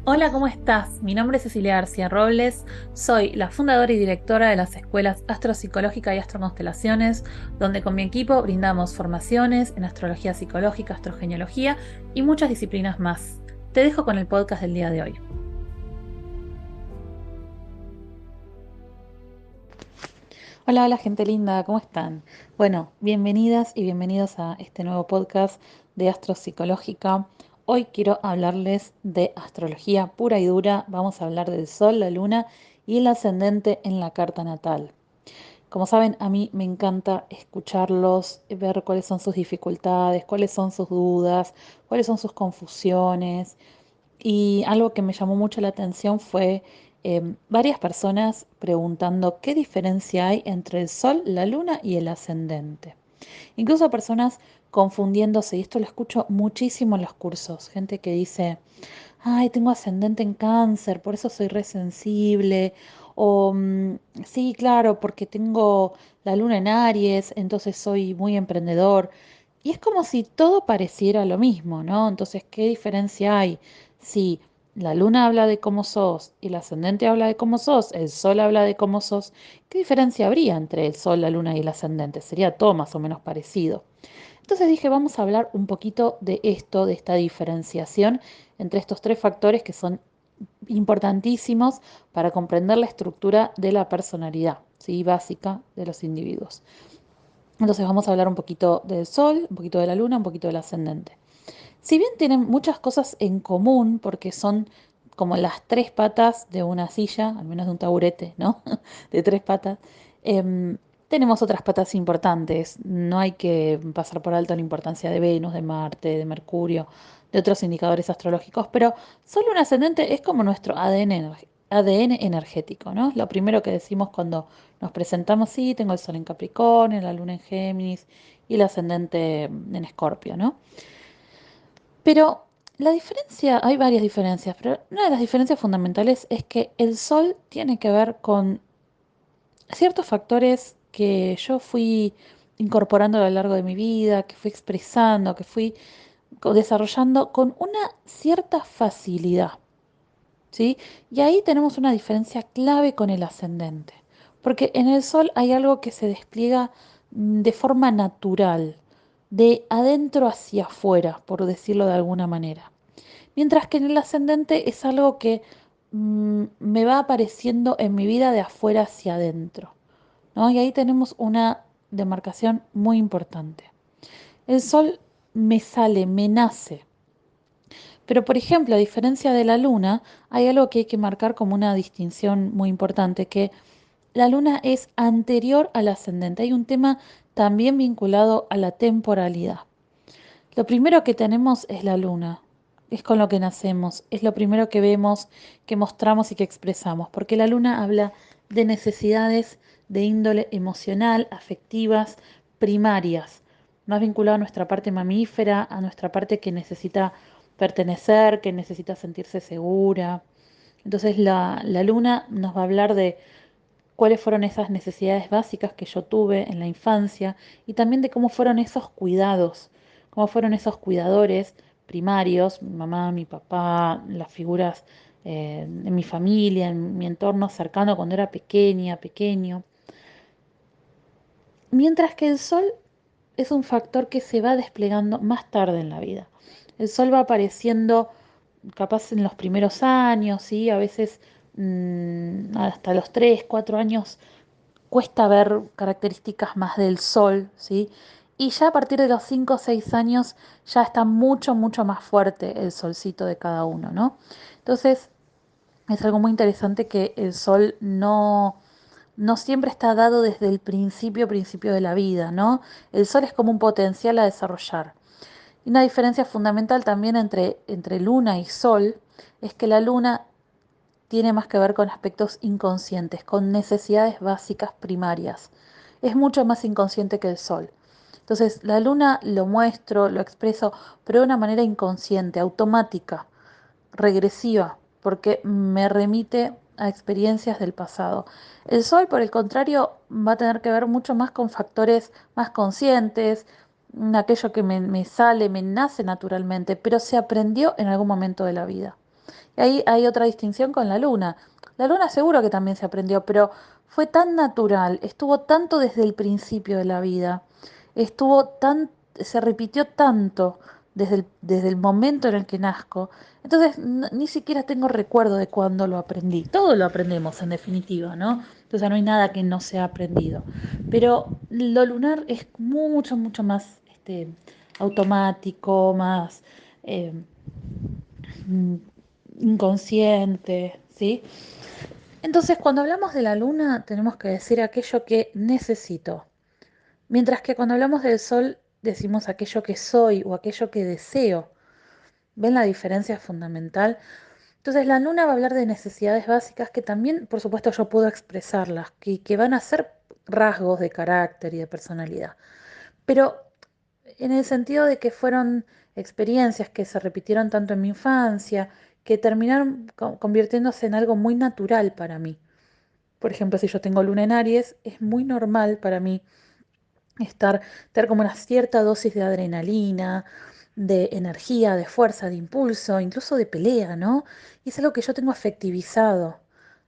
Hola, ¿cómo estás? Mi nombre es Cecilia García Robles, soy la fundadora y directora de las escuelas Astropsicológica y Astroconstelaciones, donde con mi equipo brindamos formaciones en astrología psicológica, astrogenealogía y muchas disciplinas más. Te dejo con el podcast del día de hoy. Hola, hola gente linda, ¿cómo están? Bueno, bienvenidas y bienvenidos a este nuevo podcast de Astropsicológica. Hoy quiero hablarles de astrología pura y dura. Vamos a hablar del Sol, la Luna y el ascendente en la carta natal. Como saben, a mí me encanta escucharlos, ver cuáles son sus dificultades, cuáles son sus dudas, cuáles son sus confusiones. Y algo que me llamó mucho la atención fue varias personas preguntando qué diferencia hay entre el Sol, la Luna y el ascendente. Incluso personas confundiéndose, y esto lo escucho muchísimo en los cursos, gente que dice, ay, tengo ascendente en cáncer, por eso soy resensible, o sí, claro, porque tengo la luna en Aries, entonces soy muy emprendedor. Y es como si todo pareciera lo mismo, ¿no? Entonces, ¿qué diferencia hay? Si la luna habla de cómo sos y el ascendente habla de cómo sos, el sol habla de cómo sos, ¿qué diferencia habría entre el sol, la luna y el ascendente? Sería todo más o menos parecido. Entonces dije, vamos a hablar un poquito de esto, de esta diferenciación entre estos tres factores que son importantísimos para comprender la estructura de la personalidad, ¿sí? Básica de los individuos. Entonces vamos a hablar un poquito del Sol, un poquito de la Luna, un poquito del ascendente. Si bien tienen muchas cosas en común, porque son como las tres patas de una silla, al menos de un taburete, ¿no? De tres patas, em, tenemos otras patas importantes. No hay que pasar por alto la importancia de Venus, de Marte, de Mercurio, de otros indicadores astrológicos, pero solo un ascendente es como nuestro ADN energético, ¿no? Lo primero que decimos cuando nos presentamos, sí, tengo el Sol en Capricornio, la Luna en Géminis y el ascendente en Escorpio, ¿no? Pero la diferencia, hay varias diferencias, pero una de las diferencias fundamentales es que el sol tiene que ver con ciertos factores que yo fui incorporando a lo largo de mi vida, que fui expresando, que fui desarrollando con una cierta facilidad, ¿sí? Y ahí tenemos una diferencia clave con el ascendente, porque en el sol hay algo que se despliega de forma natural, de adentro hacia afuera, por decirlo de alguna manera. Mientras que en el ascendente es algo que me va apareciendo en mi vida de afuera hacia adentro, ¿no? Y ahí tenemos una demarcación muy importante. El sol me sale, me nace. Pero, por ejemplo, a diferencia de la luna, hay algo que hay que marcar como una distinción muy importante, que la luna es anterior al ascendente. Hay un tema también vinculado a la temporalidad. Lo primero que tenemos es la luna, es con lo que nacemos, es lo primero que vemos, que mostramos y que expresamos, porque la luna habla de necesidades de índole emocional, afectivas, primarias, más vinculado a nuestra parte mamífera, a nuestra parte que necesita pertenecer, que necesita sentirse segura. Entonces la luna nos va a hablar de cuáles fueron esas necesidades básicas que yo tuve en la infancia y también de cómo fueron esos cuidados, cómo fueron esos cuidadores primarios, mi mamá, mi papá, las figuras en mi familia, en mi entorno cercano cuando era pequeña, pequeño. Mientras que el sol es un factor que se va desplegando más tarde en la vida. El sol va apareciendo capaz en los primeros años, ¿sí? A veces hasta los 3 4 años cuesta ver características más del sol, ¿sí? Y ya a partir de los 5 o 6 años ya está mucho, mucho más fuerte el solcito de cada uno, ¿no? Entonces es algo muy interesante que el sol no siempre está dado desde el principio de la vida, ¿no? El sol es como un potencial a desarrollar. Y una diferencia fundamental también entre luna y sol es que la luna tiene más que ver con aspectos inconscientes, con necesidades básicas primarias. Es mucho más inconsciente que el sol. Entonces, la luna lo muestro, lo expreso, pero de una manera inconsciente, automática, regresiva, porque me remite a experiencias del pasado. El sol, por el contrario, va a tener que ver mucho más con factores más conscientes, aquello que me sale, me nace naturalmente, pero se aprendió en algún momento de la vida. Y ahí hay otra distinción con la luna. La luna seguro que también se aprendió, pero fue tan natural, estuvo tanto desde el principio de la vida, se repitió tanto desde el momento en el que nazco. Entonces, ni siquiera tengo recuerdo de cuándo lo aprendí. Todo lo aprendemos en definitiva, ¿no? Entonces no hay nada que no sea aprendido. Pero lo lunar es mucho, mucho más automático, más eh, mm, inconsciente, ¿sí? Entonces, cuando hablamos de la luna, tenemos que decir aquello que necesito, mientras que cuando hablamos del sol, decimos aquello que soy o aquello que deseo. ¿Ven la diferencia fundamental? Entonces, la luna va a hablar de necesidades básicas que también, por supuesto, yo puedo expresarlas, que van a ser rasgos de carácter y de personalidad. Pero en el sentido de que fueron experiencias que se repitieron tanto en mi infancia, que terminaron convirtiéndose en algo muy natural para mí. Por ejemplo, si yo tengo luna en Aries, es muy normal para mí tener como una cierta dosis de adrenalina, de energía, de fuerza, de impulso, incluso de pelea, ¿no? Y es algo que yo tengo afectivizado.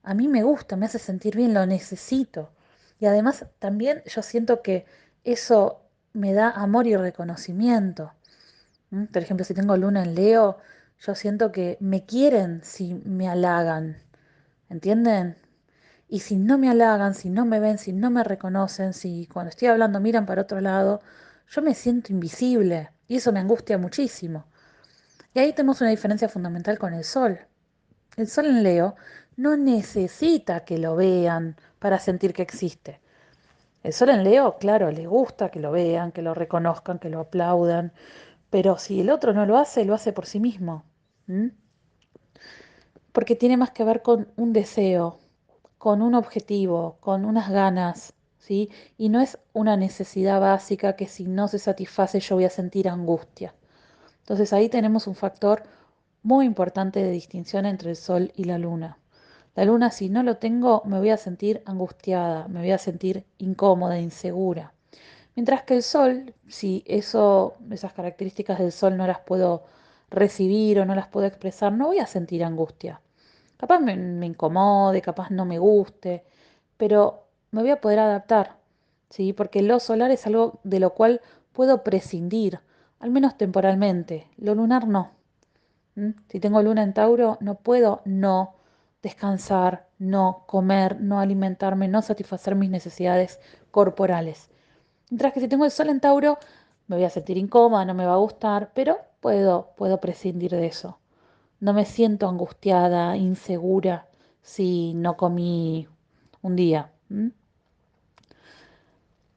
A mí me gusta, me hace sentir bien, lo necesito. Y además también yo siento que eso me da amor y reconocimiento. Por ejemplo, si tengo luna en Leo, yo siento que me quieren si me halagan. ¿Entienden? Y si no me halagan, si no me ven, si no me reconocen, si cuando estoy hablando miran para otro lado, yo me siento invisible y eso me angustia muchísimo. Y ahí tenemos una diferencia fundamental con el sol. El sol en Leo no necesita que lo vean para sentir que existe. El sol en Leo, claro, le gusta que lo vean, que lo reconozcan, que lo aplaudan, pero si el otro no lo hace por sí mismo. ¿M? Porque tiene más que ver con un deseo, con un objetivo, con unas ganas, ¿sí? Y no es una necesidad básica que si no se satisface yo voy a sentir angustia. Entonces ahí tenemos un factor muy importante de distinción entre el sol y la luna. La luna, si no lo tengo, me voy a sentir angustiada, me voy a sentir incómoda, insegura. Mientras que el sol, si esas características del sol no las puedo recibir o no las puedo expresar, no voy a sentir angustia. Capaz me incomode, capaz no me guste, pero me voy a poder adaptar, ¿sí? Porque lo solar es algo de lo cual puedo prescindir, al menos temporalmente. Lo lunar no. Si tengo luna en Tauro, no puedo no descansar, no comer, no alimentarme, no satisfacer mis necesidades corporales. Mientras que si tengo el sol en Tauro, me voy a sentir incómoda, no me va a gustar, pero puedo prescindir de eso. No me siento angustiada, insegura si no comí un día.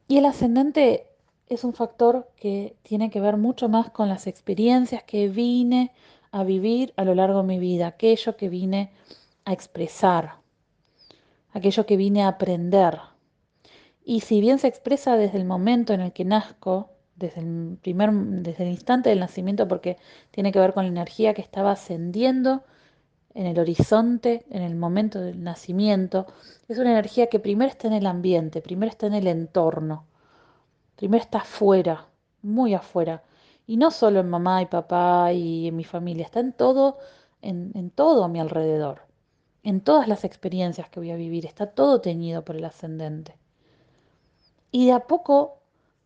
Y el ascendente es un factor que tiene que ver mucho más con las experiencias que vine a vivir a lo largo de mi vida, aquello que vine a expresar, aquello que vine a aprender. Y si bien se expresa desde el momento en el que nazco, desde el instante del nacimiento, porque tiene que ver con la energía que estaba ascendiendo en el horizonte, en el momento del nacimiento, es una energía que primero está en el ambiente, primero está en el entorno, primero está afuera, muy afuera. Y no solo en mamá y papá y en mi familia, está en todo a mi alrededor, en todas las experiencias que voy a vivir, está todo teñido por el ascendente. Y de a poco,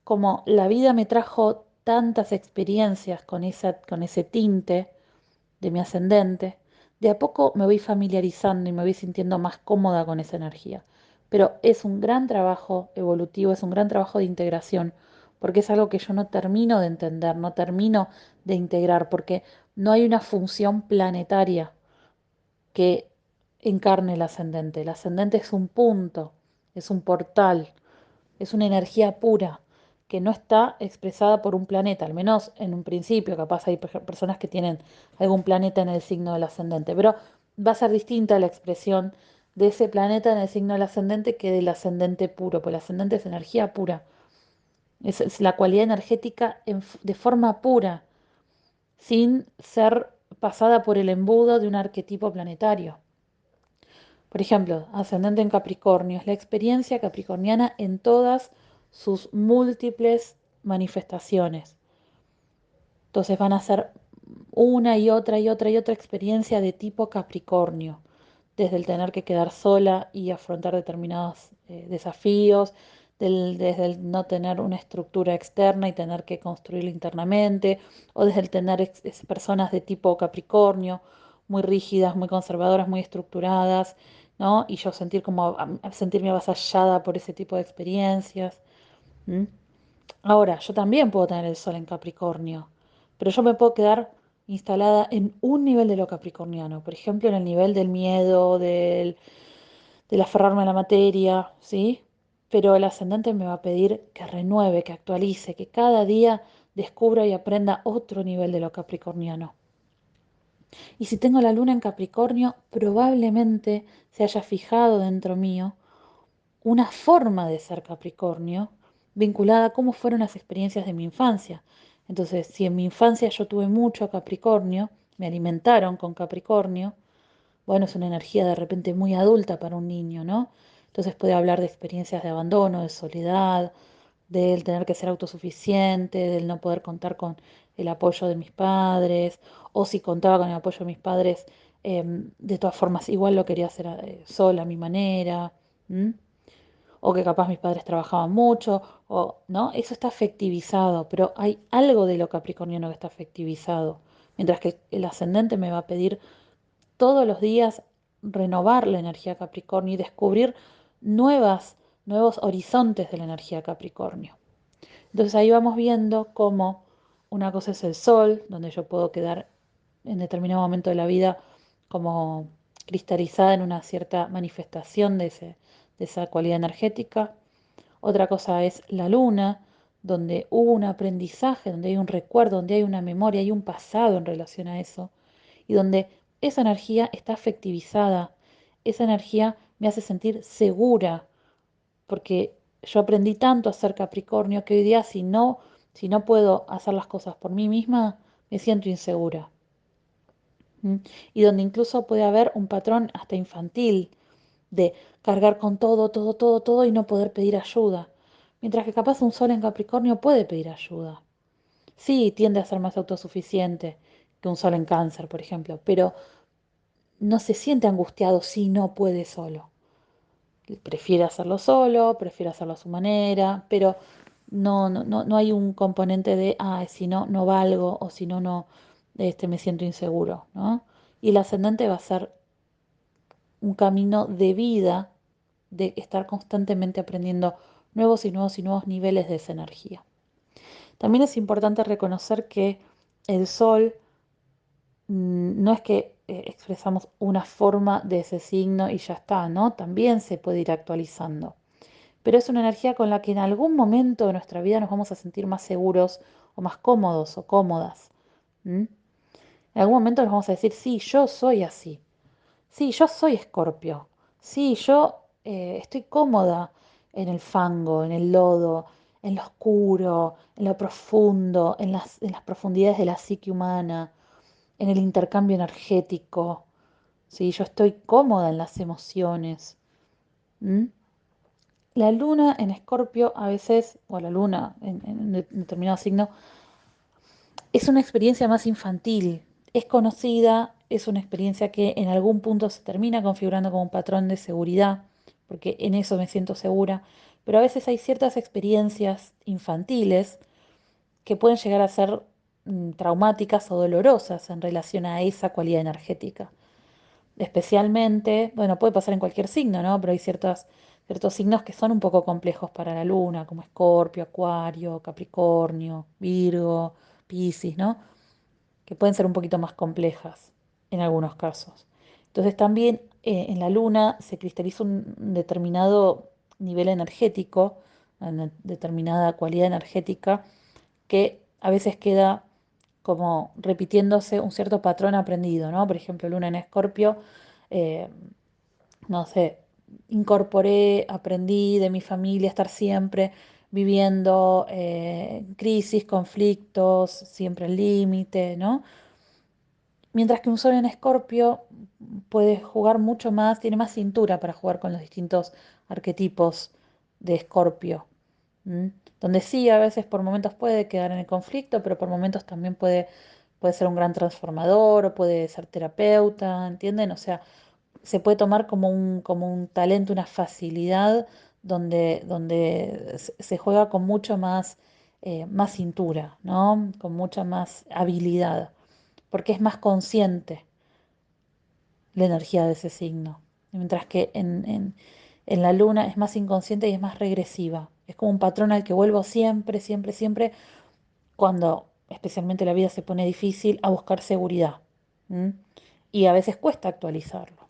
como la vida me trajo tantas experiencias con ese tinte de mi ascendente, de a poco me voy familiarizando y me voy sintiendo más cómoda con esa energía. Pero es un gran trabajo evolutivo, es un gran trabajo de integración, porque es algo que yo no termino de entender, no termino de integrar, porque no hay una función planetaria que encarne el ascendente. El ascendente es un punto, es un portal, es una energía pura que no está expresada por un planeta, al menos en un principio, capaz hay personas que tienen algún planeta en el signo del ascendente, pero va a ser distinta la expresión de ese planeta en el signo del ascendente que del ascendente puro, porque el ascendente es energía pura, es la cualidad energética de forma pura, sin ser pasada por el embudo de un arquetipo planetario. Por ejemplo, ascendente en Capricornio es la experiencia capricorniana en todas sus múltiples manifestaciones. Entonces van a ser una y otra y otra y otra experiencia de tipo Capricornio, desde el tener que quedar sola y afrontar determinados desafíos, desde el no tener una estructura externa y tener que construirla internamente, o desde el tener personas de tipo Capricornio, muy rígidas, muy conservadoras, muy estructuradas, ¿no? Y yo sentir como, sentirme avasallada por ese tipo de experiencias. ¿M? Ahora, yo también puedo tener el sol en Capricornio, pero yo me puedo quedar instalada en un nivel de lo capricorniano, por ejemplo, en el nivel del miedo, del aferrarme a la materia, ¿sí? Pero el ascendente me va a pedir que renueve, que actualice, que cada día descubra y aprenda otro nivel de lo capricorniano. Y si tengo la luna en Capricornio, probablemente se haya fijado dentro mío una forma de ser Capricornio vinculada a cómo fueron las experiencias de mi infancia. Entonces, si en mi infancia yo tuve mucho Capricornio, me alimentaron con Capricornio, bueno, es una energía de repente muy adulta para un niño, ¿no? Entonces puede hablar de experiencias de abandono, de soledad, del tener que ser autosuficiente, del no poder contar con el apoyo de mis padres, o si contaba con el apoyo de mis padres, de todas formas igual lo quería hacer sola a mi manera. ¿M? O que capaz mis padres trabajaban mucho, o no, eso está afectivizado, pero hay algo de lo capricorniano que está afectivizado, mientras que el ascendente me va a pedir todos los días renovar la energía Capricornio y descubrir nuevas, nuevos horizontes de la energía Capricornio. Entonces ahí vamos viendo cómo una cosa es el sol, donde yo puedo quedar en determinado momento de la vida como cristalizada en una cierta manifestación de esa cualidad energética. Otra cosa es la luna, donde hubo un aprendizaje, donde hay un recuerdo, donde hay una memoria, hay un pasado en relación a eso, y donde esa energía está afectivizada, esa energía me hace sentir segura, porque yo aprendí tanto a ser Capricornio que hoy día si no puedo hacer las cosas por mí misma, me siento insegura. ¿M? Y donde incluso puede haber un patrón hasta infantil de cargar con todo, todo, todo, todo y no poder pedir ayuda. Mientras que capaz un sol en Capricornio puede pedir ayuda. Sí, tiende a ser más autosuficiente que un sol en Cáncer, por ejemplo, pero no se siente angustiado si no puede solo. Prefiere hacerlo solo, prefiere hacerlo a su manera, pero no hay un componente de, si no, no valgo o si no, no, me siento inseguro, ¿no? Y el ascendente va a ser un camino de vida, de estar constantemente aprendiendo nuevos y nuevos y nuevos niveles de esa energía. También es importante reconocer que el sol no es que expresamos una forma de ese signo y ya está, ¿no? También se puede ir actualizando. Pero es una energía con la que en algún momento de nuestra vida nos vamos a sentir más seguros o más cómodos o cómodas. ¿M? En algún momento nos vamos a decir, sí, yo soy así. Sí, yo soy Escorpio. Sí, yo estoy cómoda en el fango, en el lodo, en lo oscuro, en lo profundo, en las profundidades de la psique humana, en el intercambio energético. Sí, yo estoy cómoda en las emociones. ¿M? La luna en Escorpio a veces, o la luna en un determinado signo, es una experiencia más infantil, es conocida, es una experiencia que en algún punto se termina configurando como un patrón de seguridad, porque en eso me siento segura, pero a veces hay ciertas experiencias infantiles que pueden llegar a ser traumáticas o dolorosas en relación a esa cualidad energética. Especialmente, bueno, puede pasar en cualquier signo, ¿no? Pero hay ciertos signos que son un poco complejos para la luna, como Escorpio, Acuario, Capricornio, Virgo, Piscis, ¿no? Que pueden ser un poquito más complejas en algunos casos. Entonces también en la luna se cristaliza un determinado nivel energético, una determinada cualidad energética que a veces queda como repitiéndose un cierto patrón aprendido, ¿no? Por ejemplo, luna en Escorpio, eh, no sé, incorporé, aprendí de mi familia estar siempre viviendo crisis, conflictos, siempre al límite, ¿no? Mientras que un sol en Escorpio puede jugar mucho más, tiene más cintura para jugar con los distintos arquetipos de Escorpio. ¿M? Donde sí, a veces por momentos puede quedar en el conflicto, pero por momentos también puede puede ser un gran transformador o puede ser terapeuta, ¿entienden? O sea, se puede tomar como un talento, una facilidad donde se juega con mucho más, más cintura, ¿no? Con mucha más habilidad, porque es más consciente la energía de ese signo. Mientras que en la luna es más inconsciente y es más regresiva. Es como un patrón al que vuelvo siempre, siempre, siempre, cuando especialmente la vida se pone difícil, a buscar seguridad. ¿M? Y a veces cuesta actualizarlo.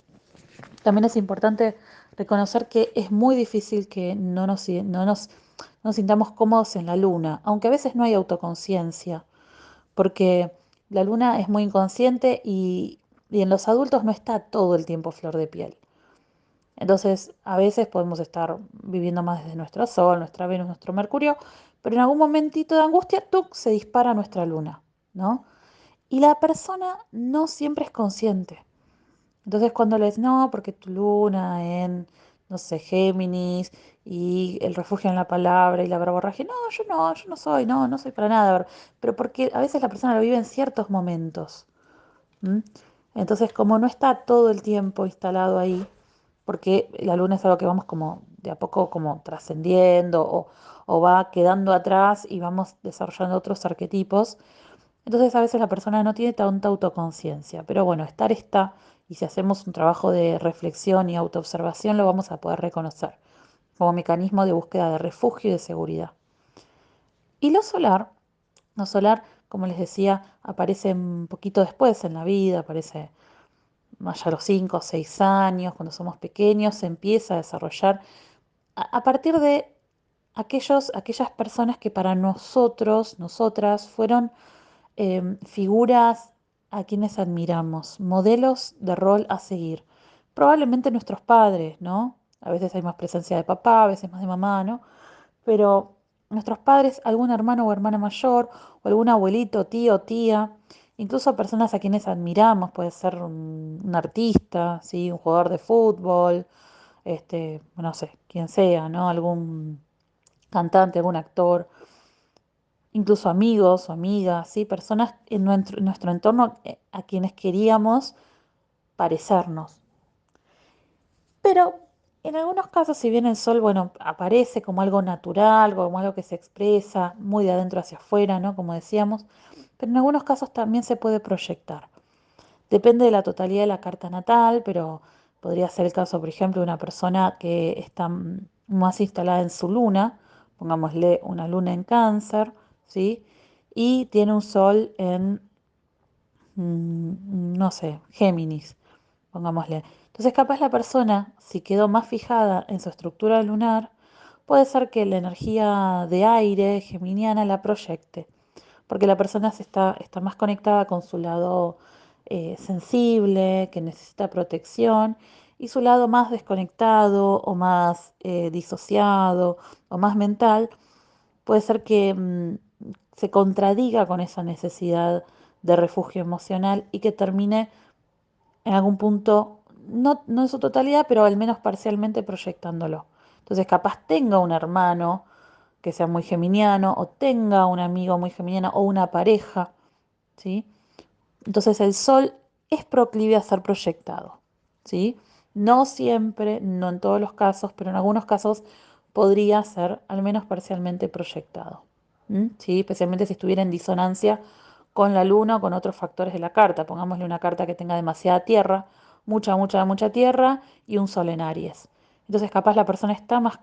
También es importante reconocer que es muy difícil que no nos sintamos cómodos en la luna, aunque a veces no hay autoconciencia, porque la luna es muy inconsciente y en los adultos no está todo el tiempo flor de piel. Entonces, a veces podemos estar viviendo más desde nuestro Sol, nuestra Venus, nuestro Mercurio, pero en algún momentito de angustia, ¡tuc!, se dispara nuestra luna, ¿no? Y la persona no siempre es consciente. Entonces cuando les, no, porque tu luna en, no sé, Géminis y el refugio en la palabra y la verborragia, no, yo no soy, no soy para nada, pero porque a veces la persona lo vive en ciertos momentos. ¿M? Entonces como no está todo el tiempo instalado ahí, porque la luna es algo que vamos como de a poco como trascendiendo o va quedando atrás y vamos desarrollando otros arquetipos, entonces a veces la persona no tiene tanta autoconciencia, pero bueno, estar está, y si hacemos un trabajo de reflexión y autoobservación lo vamos a poder reconocer como mecanismo de búsqueda de refugio y de seguridad. Y lo solar, como les decía, aparece un poquito después en la vida, aparece más allá de los 5 o 6 años, cuando somos pequeños, se empieza a desarrollar a partir de aquellas personas que para nosotros, nosotras, fueron figuras a quienes admiramos, modelos de rol a seguir. Probablemente nuestros padres, ¿no? A veces hay más presencia de papá, a veces más de mamá, ¿no? Pero nuestros padres, algún hermano o hermana mayor, o algún abuelito, tío, tía, incluso personas a quienes admiramos, puede ser un artista, ¿sí? Un jugador de fútbol, no sé, quien sea, ¿no? Algún cantante, algún actor, incluso amigos o amigas, ¿sí? Personas en nuestro entorno a quienes queríamos parecernos. Pero en algunos casos, si bien el sol, bueno, aparece como algo natural, como algo que se expresa muy de adentro hacia afuera, ¿no? Como decíamos, pero en algunos casos también se puede proyectar. Depende de la totalidad de la carta natal, pero podría ser el caso, por ejemplo, de una persona que está más instalada en su luna, pongámosle una luna en cáncer, ¿sí? Y tiene un sol en, no sé, Géminis, pongámosle. Entonces, capaz la persona, si quedó más fijada en su estructura lunar, puede ser que la energía de aire geminiana la proyecte porque la persona está más conectada con su lado sensible, que necesita protección, y su lado más desconectado o más disociado o más mental, puede ser que se contradiga con esa necesidad de refugio emocional y que termine en algún punto, no en su totalidad, pero al menos parcialmente proyectándolo. Entonces, capaz tenga un hermano que sea muy geminiano o tenga un amigo muy geminiano o una pareja, ¿sí? Entonces el Sol es proclive a ser proyectado, ¿sí? No siempre, no en todos los casos, pero en algunos casos podría ser al menos parcialmente proyectado, ¿sí? Especialmente si estuviera en disonancia con la luna o con otros factores de la carta. Pongámosle una carta que tenga demasiada tierra, mucha tierra y un Sol en Aries. Entonces capaz la persona está más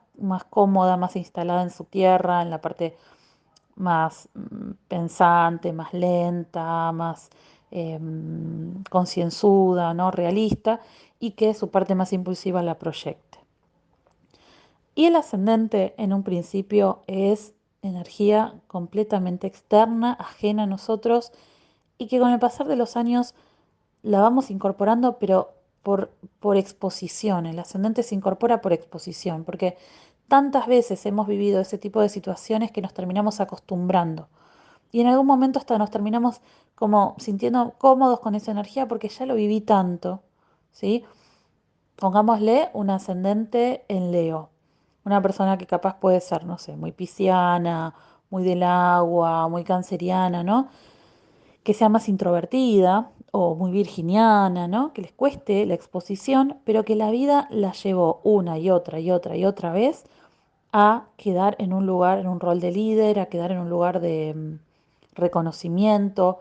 cómoda, más instalada en su tierra, en la parte más pensante, más lenta, más concienzuda, ¿no? Realista, y que su parte más impulsiva la proyecte. Y el ascendente en un principio es energía completamente externa, ajena a nosotros, y que con el pasar de los años la vamos incorporando, pero por, por exposición. El ascendente se incorpora por exposición, porque tantas veces hemos vivido ese tipo de situaciones que nos terminamos acostumbrando. Y en algún momento hasta nos terminamos como sintiendo cómodos con esa energía porque ya lo viví tanto, ¿sí? Pongámosle un ascendente en Leo, una persona que capaz puede ser, no sé, muy pisciana, muy del agua, muy canceriana, ¿no? que sea más introvertida o muy virginiana, ¿no? Que les cueste la exposición, pero que la vida la llevó una y otra y otra y otra vez a quedar en un lugar, en un rol de líder, a quedar en un lugar de reconocimiento,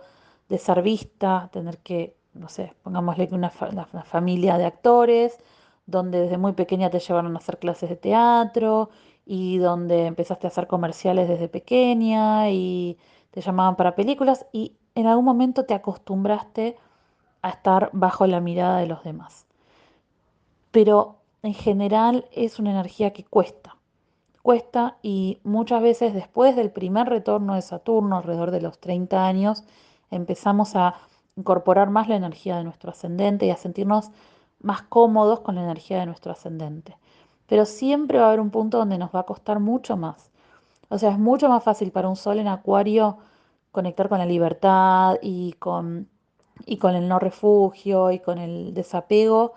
de ser vista, tener que, no sé, pongámosle que una familia de actores, donde desde muy pequeña te llevaron a hacer clases de teatro y donde empezaste a hacer comerciales desde pequeña y te llamaban para películas y en algún momento te acostumbraste a estar bajo la mirada de los demás. Pero en general es una energía que cuesta y muchas veces después del primer retorno de Saturno, alrededor de los 30 años, empezamos a incorporar más la energía de nuestro ascendente y a sentirnos más cómodos con la energía de nuestro ascendente. Pero siempre va a haber un punto donde nos va a costar mucho más. O sea, es mucho más fácil para un sol en Acuario conectar con la libertad y con el no refugio y con el desapego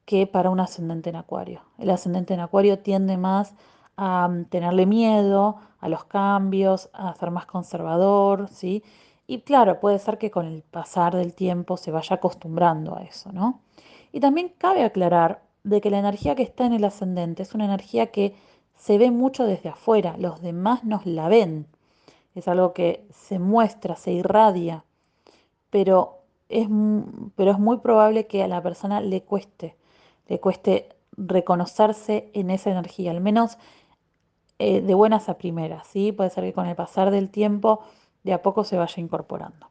que para un ascendente en Acuario. El ascendente en Acuario tiende más a tenerle miedo a los cambios, a ser más conservador, ¿sí? Y claro, puede ser que con el pasar del tiempo se vaya acostumbrando a eso, ¿no? Y también cabe aclarar de que la energía que está en el ascendente es una energía que se ve mucho desde afuera, los demás nos la ven, es algo que se muestra, se irradia, pero pero es muy probable que a la persona le cueste reconocerse en esa energía, al menos de buenas a primeras, ¿sí? Puede ser que con el pasar del tiempo de a poco se vaya incorporando.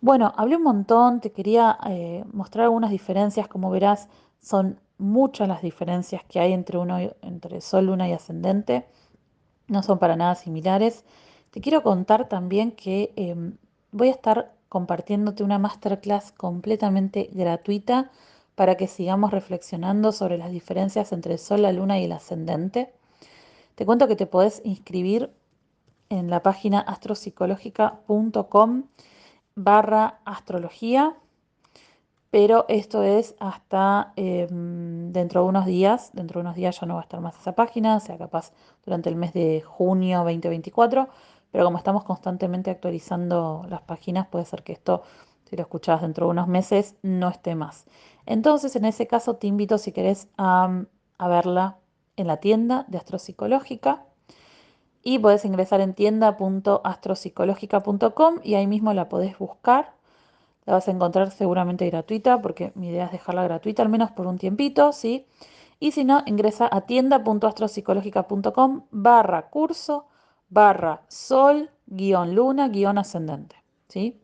Bueno, hablé un montón, te quería mostrar algunas diferencias, como verás, son muchas las diferencias que hay entre Sol, Luna y Ascendente, no son para nada similares. Te quiero contar también que voy a estar compartiéndote una masterclass completamente gratuita para que sigamos reflexionando sobre las diferencias entre el Sol, la Luna y el Ascendente. Te cuento que te podés inscribir en la página astropsicológica.com/astrología, pero esto es hasta dentro de unos días ya no va a estar más esa página, o sea, capaz durante el mes de junio 2024, pero como estamos constantemente actualizando las páginas, puede ser que esto, si lo escuchás dentro de unos meses, no esté más. Entonces, en ese caso, te invito, si querés, a verla en la tienda de Astropsicológica y podés ingresar en tienda.astropsicológica.com y ahí mismo la podés buscar. La vas a encontrar seguramente gratuita porque mi idea es dejarla gratuita al menos por un tiempito, ¿sí? Y si no, ingresa a tienda.astropsicológica.com/curso/sol-luna-ascendente, ¿sí?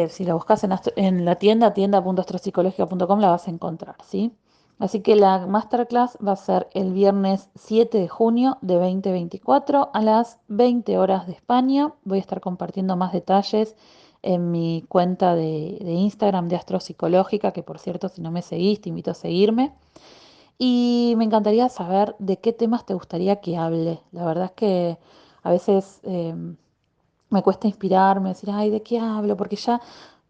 Si la buscas en la tienda.astropsicológica.com la vas a encontrar, ¿sí? Así que la masterclass va a ser el viernes 7 de junio de 2024 a las 20 horas de España. Voy a estar compartiendo más detalles en mi cuenta de Instagram de Astropsicológica, que por cierto, si no me seguís, te invito a seguirme. Y me encantaría saber de qué temas te gustaría que hable. La verdad es que a veces me cuesta inspirarme, decir, ay, ¿de qué hablo? Porque ya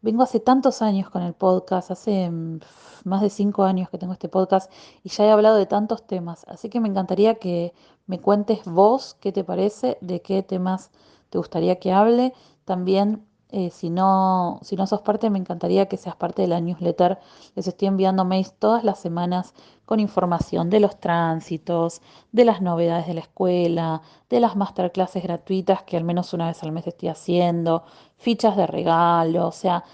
vengo hace tantos años con el podcast, hace más de 5 años que tengo este podcast y ya he hablado de tantos temas. Así que me encantaría que me cuentes vos qué te parece, de qué temas te gustaría que hable. También, si no sos parte, me encantaría que seas parte de la newsletter. Les estoy enviando mails todas las semanas con información de los tránsitos, de las novedades de la escuela, de las masterclasses gratuitas que al menos una vez al mes estoy haciendo, fichas de regalo, o sea,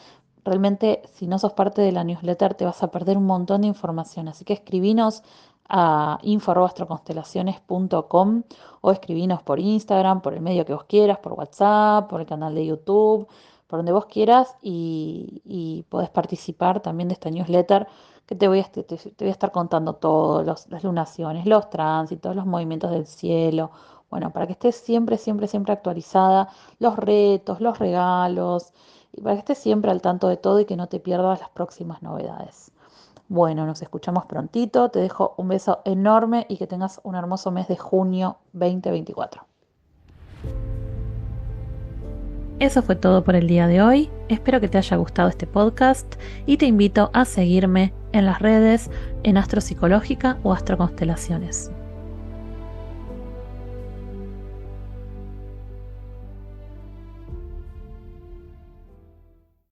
realmente si no sos parte de la newsletter te vas a perder un montón de información, así que escribinos a info@astroconstelaciones.com o escribinos por Instagram, por el medio que vos quieras, por WhatsApp, por el canal de YouTube, por donde vos quieras y podés participar también de esta newsletter que te voy a estar contando todo, las lunaciones, los tránsitos, los movimientos del cielo, bueno, para que estés siempre, siempre, siempre actualizada, los retos, los regalos, y para que estés siempre al tanto de todo y que no te pierdas las próximas novedades. Bueno, nos escuchamos prontito, te dejo un beso enorme y que tengas un hermoso mes de junio 2024. Eso fue todo por el día de hoy. Espero que te haya gustado este podcast y te invito a seguirme en las redes en Astropsicológica o Astroconstelaciones.